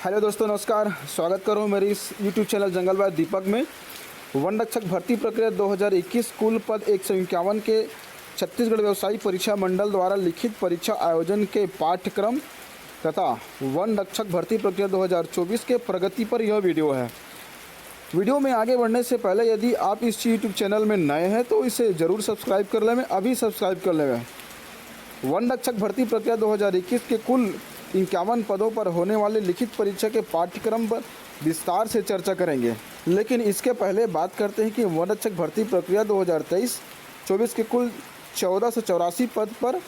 Hello दोस्तों, नमस्कार। स्वागत करूँ मेरी इस यूट्यूब चैनल जंगलबाज दीपक में। वन रक्षक भर्ती प्रक्रिया 2021 कुल पद 151 के छत्तीसगढ़ व्यवसायी परीक्षा मंडल द्वारा लिखित परीक्षा आयोजन के पाठ्यक्रम तथा वन रक्षक भर्ती प्रक्रिया 2024 के प्रगति पर यह वीडियो है। वीडियो में आगे बढ़ने से पहले यदि आप इस यूट्यूब चैनल में नए हैं तो इसे ज़रूर सब्सक्राइब कर लें। अभी सब्सक्राइब कर लें। वन रक्षक भर्ती प्रक्रिया 2021 के कुल 51 पदों पर होने वाले लिखित परीक्षा के पाठ्यक्रम पर विस्तार से चर्चा करेंगे। लेकिन इसके पहले बात करते हैं कि वन रक्षक भर्ती प्रक्रिया 2023-24 के कुल 1484 पद पर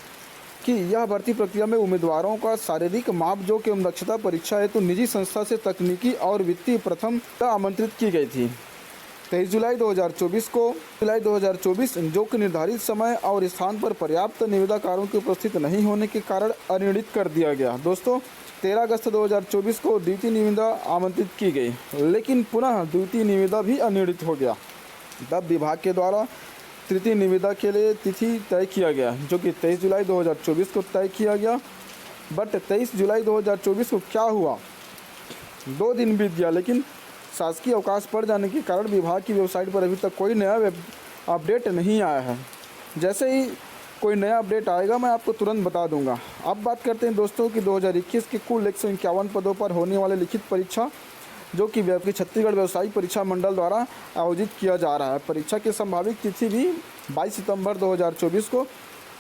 कि यह भर्ती प्रक्रिया में उम्मीदवारों का शारीरिक मापजोख एवं दक्षता परीक्षा हेतु निजी संस्था से तकनीकी और वित्तीय प्रथम आमंत्रित की गई थी। 23 जुलाई 2024 जो कि निर्धारित समय और स्थान पर पर्याप्त निविदाकारों की उपस्थित नहीं होने के कारण अनिर्णित कर दिया गया। दोस्तों, 13 अगस्त 2024 को द्वितीय निविदा आमंत्रित की गई, लेकिन पुनः द्वितीय निविदा भी अनिर्णित हो गया। तब विभाग के द्वारा तृतीय निविदा के लिए तिथि तय किया गया, जो कि 23 जुलाई 2024 को तय किया गया। बट 23 जुलाई 2024 को क्या हुआ, 2 दिन बीत गया, लेकिन शासकीय अवकाश पड़ जाने के कारण विभाग की वेबसाइट पर अभी तक कोई नया अपडेट नहीं आया है। जैसे ही कोई नया अपडेट आएगा मैं आपको तुरंत बता दूंगा। अब बात करते हैं दोस्तों कि 2021 के कुल 151 पदों पर होने वाले लिखित परीक्षा जो कि छत्तीसगढ़ व्यवसायिक परीक्षा मंडल द्वारा आयोजित किया जा रहा है। परीक्षा की संभावित तिथि भी 22 सितंबर 2024 को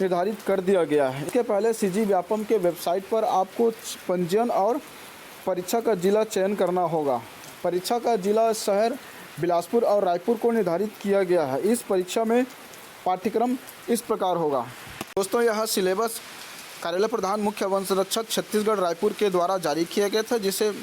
निर्धारित कर दिया गया है। इसके पहले सीजी व्यापम के वेबसाइट पर आपको पंजीयन और परीक्षा का जिला चयन करना होगा। परीक्षा का जिला शहर बिलासपुर और रायपुर को निर्धारित किया गया है। इस परीक्षा में पाठ्यक्रम इस प्रकार होगा। दोस्तों, यह सिलेबस कार्यालय प्रधान मुख्य वन संरक्षक छत्तीसगढ़ रायपुर के द्वारा जारी किया गया था, जिसे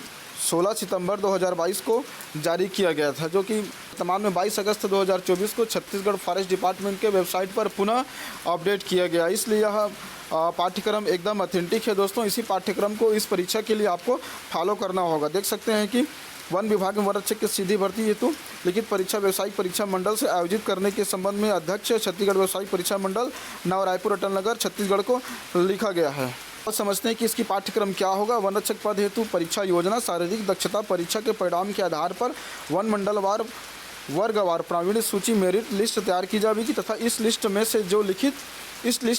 16 सितंबर 2022 को जारी किया गया था, जो कि वर्तमान में 22 अगस्त 2024 को छत्तीसगढ़ फॉरेस्ट डिपार्टमेंट के वेबसाइट पर पुनः अपडेट किया गया। इसलिए यह पाठ्यक्रम एकदम ऑथेंटिक है। दोस्तों, इसी पाठ्यक्रम को इस परीक्षा के लिए आपको फॉलो करना होगा। देख सकते हैं कि वन विभाग में वन रक्षक की सीधी भर्ती हेतु लिखित परीक्षा व्यवसायिक परीक्षा मंडल से आयोजित करने के संबंध में अध्यक्ष छत्तीसगढ़ व्यवसायिक परीक्षा मंडल नव रायपुर अटल नगर छत्तीसगढ़ को लिखा गया है। और समझते हैं कि इसकी पाठ्यक्रम क्या होगा। वन रक्षक पद हेतु परीक्षा योजना शारीरिक दक्षता परीक्षा के परिणाम के आधार पर वन मंडलवार वर्गवार प्रावीण्य सूची मेरिट लिस्ट तैयार की जाएगी तथा इस लिस्ट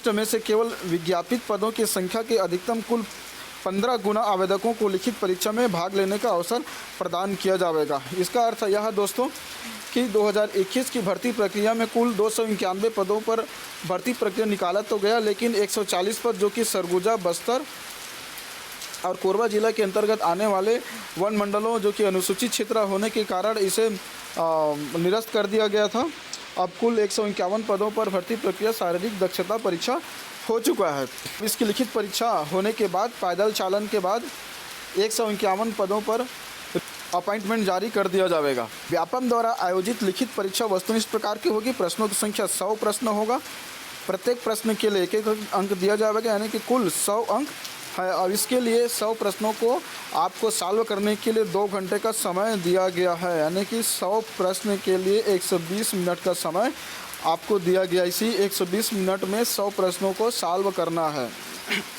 में से केवल विज्ञापित पदों की संख्या के अधिकतम कुल 15 गुना आवेदकों को लिखित परीक्षा में भाग लेने का अवसर प्रदान किया जाएगा। इसका अर्थ यह दोस्तों कि 2021 की भर्ती प्रक्रिया में कुल 291 पदों पर भर्ती प्रक्रिया निकाला तो गया, लेकिन 140 पद जो कि सरगुजा, बस्तर और कोरबा जिला के अंतर्गत आने वाले वन मंडलों जो कि अनुसूचित क्षेत्र होने के कारण इसे निरस्त कर दिया गया था। अब कुल 151 पदों पर भर्ती प्रक्रिया शारीरिक दक्षता परीक्षा हो चुका है। इसकी लिखित परीक्षा होने के बाद पैदल चालन के बाद 151 पदों पर अपॉइंटमेंट जारी कर दिया जाएगा। व्यापम द्वारा आयोजित लिखित परीक्षा वस्तुनिष्ठ प्रकार की होगी। प्रश्नों की संख्या 100 प्रश्न होगा। प्रत्येक प्रश्न के लिए 1-1 अंक दिया जाएगा, यानी कि कुल 100 अंक है। और इसके लिए 100 प्रश्नों को आपको सॉल्व करने के लिए 2 घंटे का समय दिया गया है, यानी कि 100 प्रश्न के लिए 120 मिनट का समय आपको दिया गया। इसी 120 मिनट में 100 प्रश्नों को सॉल्व करना है।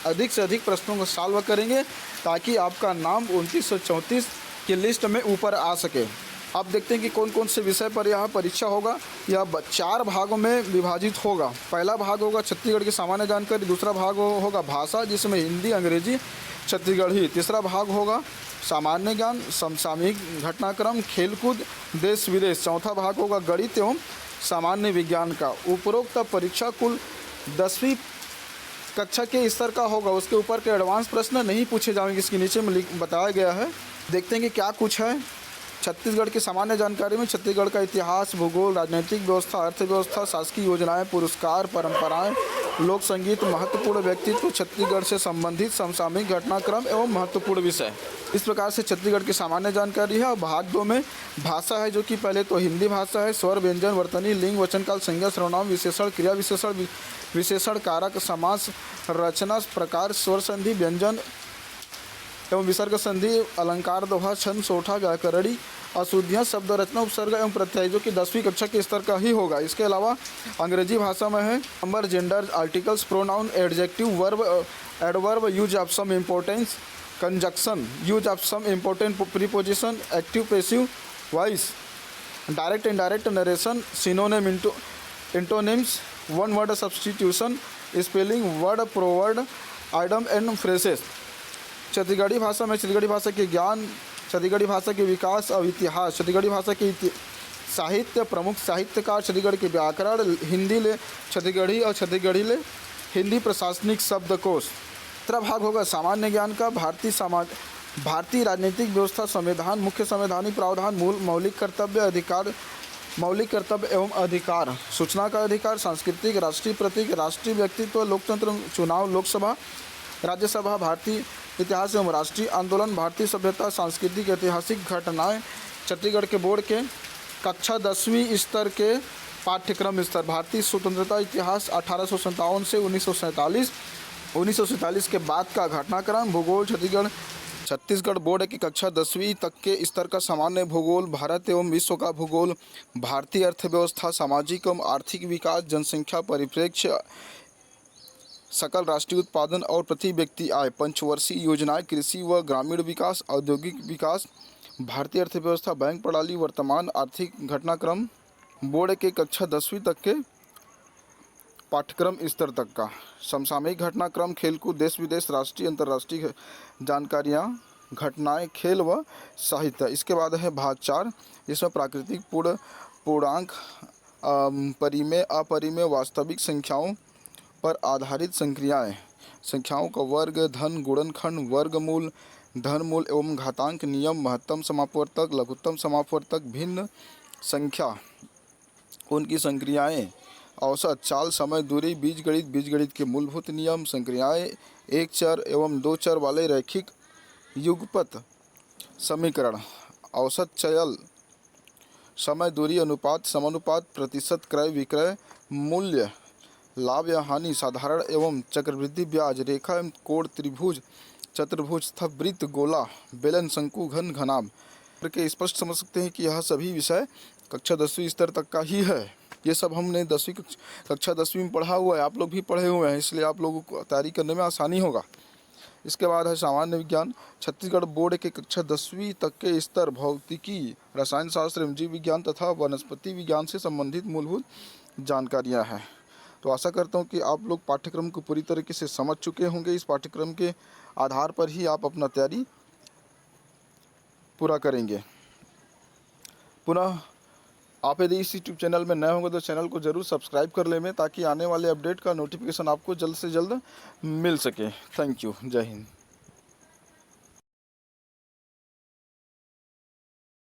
अधिक से अधिक प्रश्नों को सॉल्व करेंगे ताकि आपका नाम 2934 की लिस्ट में ऊपर आ सके। अब देखते हैं कि कौन कौन से विषय पर यह परीक्षा होगा। यह 4 भागों में विभाजित होगा। पहला भाग होगा छत्तीसगढ़ की सामान्य जानकारी, दूसरा भाग होगा भाषा जिसमें हिंदी, अंग्रेजी, छत्तीसगढ़ी, तीसरा भाग होगा सामान्य ज्ञान, समसामयिक घटनाक्रम, खेलकूद, देश विदेश, चौथा भाग होगा गणित एवं सामान्य विज्ञान का। उपरोक्त परीक्षा कुल 10वीं कक्षा के स्तर का होगा। उसके ऊपर के एडवांस प्रश्न नहीं पूछे जाएंगे। इसके नीचे में बताया गया है। देखते हैं कि क्या कुछ है। छत्तीसगढ़ की सामान्य जानकारी में छत्तीसगढ़ का इतिहास, भूगोल, राजनीतिक व्यवस्था, अर्थव्यवस्था, शासकीय योजनाएं, पुरस्कार, परंपराएं, लोक संगीत, महत्वपूर्ण व्यक्तित्व, छत्तीसगढ़ से संबंधित समसामयिक घटनाक्रम एवं महत्वपूर्ण विषय। इस प्रकार से छत्तीसगढ़ की सामान्य जानकारी है। और भाग 2 में भाषा है, जो कि पहले तो हिंदी भाषा है। स्वर, व्यंजन, वर्तनी, लिंग, वचनकाल, संज्ञा, सर्वनाम, विशेषण, क्रिया विशेषण, विशेषण, कारक, समास, रचना, प्रकार, स्वर संधि, व्यंजन एवं विसर्ग संधि, अलंकार, दोहा, छंद, सोठा, व्याकरणी, अशुद्धियाँ, शब्द रचना, उपसर्ग एवं प्रत्यय, जो कि 10वीं कक्षा के स्तर का ही होगा। इसके अलावा अंग्रेजी भाषा में है number, gender, articles, pronoun, adjective, verb, adverb, use of some importance, conjunction, use of some important preposition, active passive voice, direct indirect narration, synonym into antonyms, one word substitution, spelling, word proverb, idiom and phrases। Chhattisgarhi भाषा में छत्तीसगढ़ी भाषा के ज्ञान, छत्तीसगढ़ी भाषा के विकास और इतिहास, छत्तीसगढ़ी भाषा के साहित्य, प्रमुख साहित्यकार, छत्तीसगढ़ के व्याकरण, हिंदी ले छत्तीसगढ़ी और छत्तीसगढ़ी ले हिंदी प्रशासनिक शब्दकोश। तीसरा भाग होगा सामान्य ज्ञान का। भारतीय राजनीतिक व्यवस्था, संविधान, मुख्य संवैधानिक प्रावधान, मूल मौलिक कर्तव्य एवं अधिकार, सूचना का अधिकार, सांस्कृतिक, राष्ट्रीय प्रतीक, राष्ट्रीय व्यक्तित्व, लोकतंत्र, चुनाव, लोकसभा, राज्यसभा, भारतीय इतिहास एवं राष्ट्रीय आंदोलन, भारतीय सभ्यता, सांस्कृतिक ऐतिहासिक घटनाएं। छत्तीसगढ़ के बोर्ड के कक्षा 10वीं स्तर के पाठ्यक्रम स्तर, भारतीय स्वतंत्रता इतिहास 1857 से 1947 के बाद का घटनाक्रम। भूगोल, छत्तीसगढ़ बोर्ड की कक्षा 10वीं तक के स्तर का सामान्य भूगोल, भारत एवं विश्व का भूगोल, भारतीय अर्थव्यवस्था, सामाजिक एवं आर्थिक विकास, जनसंख्या परिप्रेक्ष्य, सकल राष्ट्रीय उत्पादन और प्रति व्यक्ति आय, पंचवर्षीय योजनाएं, कृषि व ग्रामीण विकास, औद्योगिक विकास, भारतीय अर्थव्यवस्था, बैंक प्रणाली, वर्तमान आर्थिक घटनाक्रम। बोर्ड के कक्षा 10वीं तक के पाठ्यक्रम स्तर तक का समसामयिक घटनाक्रम, खेलकूद, देश विदेश, राष्ट्रीय अंतर्राष्ट्रीय जानकारियाँ, घटनाएं, खेल व साहित्य। इसके बाद है भाग 4, जिसमें प्राकृतिक पूर्णांक, परिमेय, अपरिमेय, वास्तविक संख्याओं पर आधारित संक्रियाएं, संख्याओं का वर्ग, धन, गुणनखंड, वर्गमूल, धनमूल एवं घातांक नियम, महत्तम समापवर्तक, लघुत्तम समापवर्तक, भिन्न संख्या, उनकी संक्रियाएं, औसत, चाल, समय, दूरी, बीजगणित के मूलभूत नियम, संक्रियाएं, एक चर एवं दो चर वाले रैखिक युगपत समीकरण, औसत, चल, समय, दूरी, अनुपात, समानुपात, प्रतिशत, क्रय विक्रय, मूल्य, लाभ या हानि, साधारण एवं चक्रवृद्धि ब्याज, रेखा एवं कोण, त्रिभुज, चतुर्भुज तथा वृत्त, गोला, बेलन, शंकु, घन, घनाभ करके स्पष्ट समझ सकते हैं कि यह सभी विषय कक्षा 10वीं स्तर तक का ही है। ये सब हमने कक्षा 10वीं में पढ़ा हुआ है, आप लोग भी पढ़े हुए हैं, इसलिए आप लोगों को तैयारी करने में आसानी होगा। इसके बाद है सामान्य विज्ञान। छत्तीसगढ़ बोर्ड के कक्षा 10वीं तक के स्तर भौतिकी, रसायन शास्त्र एवं जीव विज्ञान तथा वनस्पति विज्ञान से संबंधित मूलभूत जानकारियाँ हैं। तो आशा करता हूँ कि आप लोग पाठ्यक्रम को पूरी तरीके से समझ चुके होंगे। इस पाठ्यक्रम के आधार पर ही आप अपना तैयारी पूरा करेंगे। पुनः आप यदि इस यूट्यूब चैनल में नए होंगे तो चैनल को ज़रूर सब्सक्राइब कर लें, ताकि आने वाले अपडेट का नोटिफिकेशन आपको जल्द से जल्द मिल सके। Thank you. जय हिंद।